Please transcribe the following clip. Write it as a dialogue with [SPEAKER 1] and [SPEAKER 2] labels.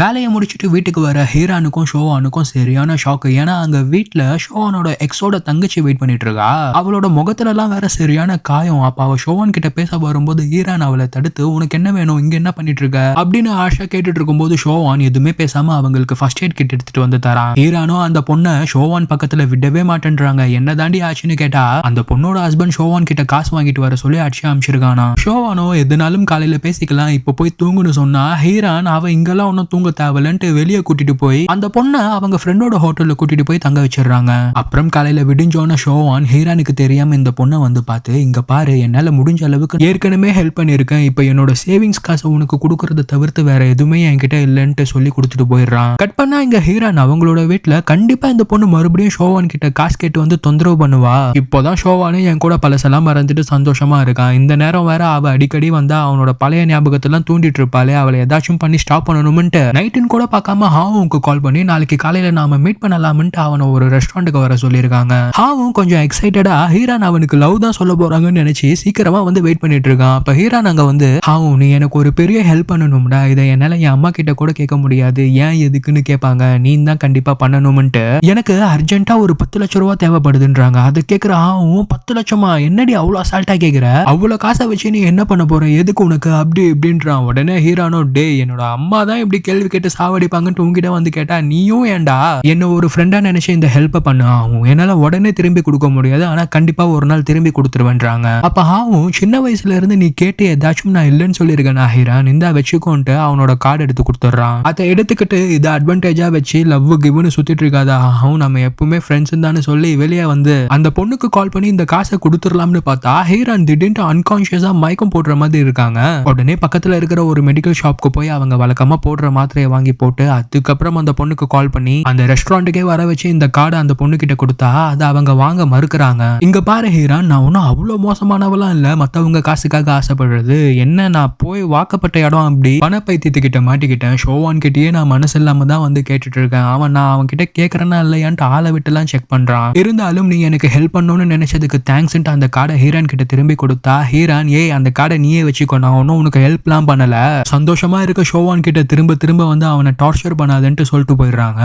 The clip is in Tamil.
[SPEAKER 1] வேலையை முடிச்சுட்டு வீட்டுக்கு வர ஹீரானுக்கும் ஷோவானுக்கும் சரியான ஷாக்கு. ஏன்னா அங்க வீட்டுல ஷோவானோட எக்ஸோட தங்கச்சி வெயிட் பண்ணிட்டு இருக்கா. அவளோட முகத்துல எல்லாம் வேற சரியான காயம். அப்ப அவ ஷோவான் கிட்ட பேச வரும்போது ஹீரான் அவளை தடுத்து, உனக்கு என்ன வேணும், இங்க என்ன பண்ணிட்டு இருக்க அப்படின்னு ஆஷா கேட்டுட்டு இருக்கும்போது ஷோவான் எதுவுமே பேசாம அவங்களுக்கு ஃபர்ஸ்ட் எய்ட் கிட் எடுத்துட்டு வந்து தரான். ஹீரானும் அந்த பொண்ணை ஷோவான் பக்கத்துல விடவே மாட்டேன்றாங்க. என்ன தாண்டி ஆச்சுன்னு கேட்டா, அந்த பொண்ணோட ஹஸ்பண்ட் ஷோவான் கிட்ட காசு வாங்கிட்டு வர சொல்லி அடிச்சு அமிச்சிருக்கானா. ஷோவானோ எதுனாலும் காலையில பேசிக்கலாம், இப்ப போய் தூங்குன்னு சொன்னா ஹீரான் அவ இங்கெல்லாம் ஒன்னும் தூங்க தேவையில்லைன்ட்டு வெளியே கூட்டிட்டு போய் அந்த பொண்ணை அவங்க ஃப்ரெண்டோட ஹோட்டல்ல கூட்டிட்டு போய் தங்க வச்சிடறாங்க. அப்புறம் காலையில விடிஞ்சோன ஷோவான் ஹீரானுக்கு தெரியாம இந்த பொண்ணை வந்து பார்த்து, இங்க பாரு, என்னால முடிஞ்ச அளவுக்கு ஏற்கனவே ஹெல்ப் பண்ணிருக்கேன், இப்ப என்னோட சேவிங்ஸ் காசை உனக்கு கொடுக்கறத தவிர்த்து வேற எதுவுமே என்கிட்ட இல்லைன்ட்டு சொல்லி கொடுத்துட்டு போயிடுறான். கட் பண்ணா இங்க ஹீரான் அவங்களோட வீட்டுல கண்டிப்பா இந்த பொண்ணு மறுபடியும் ஷோவான் கிட்ட காசு கேட்டு வந்து தொந்தரவு பண்ணுவா. இப்போதான் ஷோவானு என் கூட பழசெல்லாம் மறந்துட்டு சந்தோஷமா இருக்கான். இந்த நேரம் வேற அவ அடிக்கடி வந்தா அவனோட பழைய ஞாபகத்தெல்லாம் தூண்டிட்டு இருப்பாளே, அவளை ஏதாச்சும் பண்ணி ஸ்டாப் பண்ணணும்ட்டு நைட்டுன்னு கூட பார்க்காம ஹாவுக்கு கால் பண்ணி நாளைக்கு காலையில நாம மீட் பண்ணலாம்ட்டு அவனை ஒரு ரெஸ்டாரண்ட்டுக்கு வர சொல்லியிருக்காங்க. ஹாவும் கொஞ்சம் எக்ஸைட்டடா ஹீரான் அவனுக்கு லவ் தான் சொல்ல போறாங்கன்னு நினைச்சு சீக்கிரமா வந்து வெயிட் பண்ணிட்டு இருக்கான். அப்ப ஹீரான் அங்க வந்து, ஹாவும் நீ எனக்கு ஒரு பெரிய ஹெல்ப் பண்ணணும்டா, இதை என்னால என் அம்மா கிட்ட கூட கேட்க முடியாது, ஏன் எதுக்குன்னு கேட்பாங்க, நீ தான் கண்டிப்பா பண்ணணும்ட்டு எனக்கு அர்ஜென்ட்டா ஒரு 10 லட்சம் ரூபாய் தேவைப்படுதுன்றாங்க. அதை கேட்கிற ஹாவும், 10 லட்சமா, என்னடி அவ்வளவு அசால்ட்டா கேட்கிற, அவ்வளவு காசை வச்சு நீ என்ன பண்ண போற, எதுக்கு உனக்கு அப்படி இப்படின்றான். உடனே ஹீரானோ, டே என்னோட அம்மா தான் இப்படி கேள்வி கேட்டு சாவடிப்பாங்கன்னு உங்ககிட்ட வந்து கேட்டா நீயும் ஏன்டா என்ன ஒரு ஃப்ரெண்டா நினைச்சு இந்த ஹெல்ப் பண்ணு. ஆகும் என்னால உடனே திரும்பி கொடுக்க முடியாது, ஆனா கண்டிப்பா ஒரு நாள் திரும்பி கொடுத்துருவேன்றாங்க. அப்ப ஆகும், சின்ன வயசுல இருந்து நீ கேட்டு ஏதாச்சும் நான் இல்லைன்னு சொல்லியிருக்கேன் ஹீரான், இந்த வச்சுக்கோன்ட்டு அவனோட கார்டு எடுத்து கொடுத்துட்றான். அதை எடுத்துக்கிட்டு இதை அட்வான்டேஜா வச்சு லவ் கிவ்னு சுத்திட்டு இருக்காத ஆகும், நம்ம எப்பவுமே ஃப்ரெண்ட்ஸ் தானே சொல்லி வெளியே வந்து அந்த பொண்ணுக்கு கால் பண்ணி இந்த காசை கொடுத்துடலாம்னு பார்த்தா ஹீரான் திடீர்னு அன்கான்சியஸா மயக்கம் போடுற மாதிரி இருக்காங்க. உடனே பக்கத்துல இருக்கிற ஒரு மெடிக்கல் ஷாப்க்கு போய் அவங்க வழக்கமா போடுற மாத்திரையை வாங்கி போட்டு அதுக்கப்புறம் அந்த பொண்ணுக்கு கால் பண்ணி அந்த ரெஸ்டாரண்ட்டுக்கே வர வச்சு இந்த கார்டை அந்த பொண்ணு கிட்ட கொடுத்தா அதை அவங்க வாங்க மறுக்கிறாங்க. இங்க பாரு ஹீரான், நான் ஒன்னும் அவ்வளவு மோசமானவெல்லாம் இல்ல மத்தவங்க காசுக்காக ஆசைப்படுறது, என்ன நான் போய் வாக்கப்பட்ட இடம் அப்படி பணப்பைத்தியத்துக்கிட்ட மாட்டிக்கிட்டேன். ஷோவான் கிட்டயே நான் மனசு இல்லாம தான் வந்து கேட்டுட்டு இருக்கேன். நான் அவன் கிட்ட கேட்கறேன்னா இல்லையான்ட்டு ஆளை விட்டு எல்லாம் செக் பண்றான். இருந்தாலும் நீ எனக்கு ஹெல்ப் பண்ணணும்னு நினைச்சதுக்கு தேங்க்ஸ் அந்த கார்டை ஹீரான் கிட்ட திரும்பி கொடுத்தா ஹீரான், ஏய் அந்த கார்டை நீயே வச்சுக்கோ, நான் ஒன்னும் உனக்கு ஹெல்ப்லாம் பண்ணல, சந்தோஷமா இருக்க ஷோவான் கிட்ட திரும்ப திரும்ப வந்து அவனை டார்ச்சர் பண்ணாதுன்ட்டு சொல்லிட்டு போயிடுறாங்க.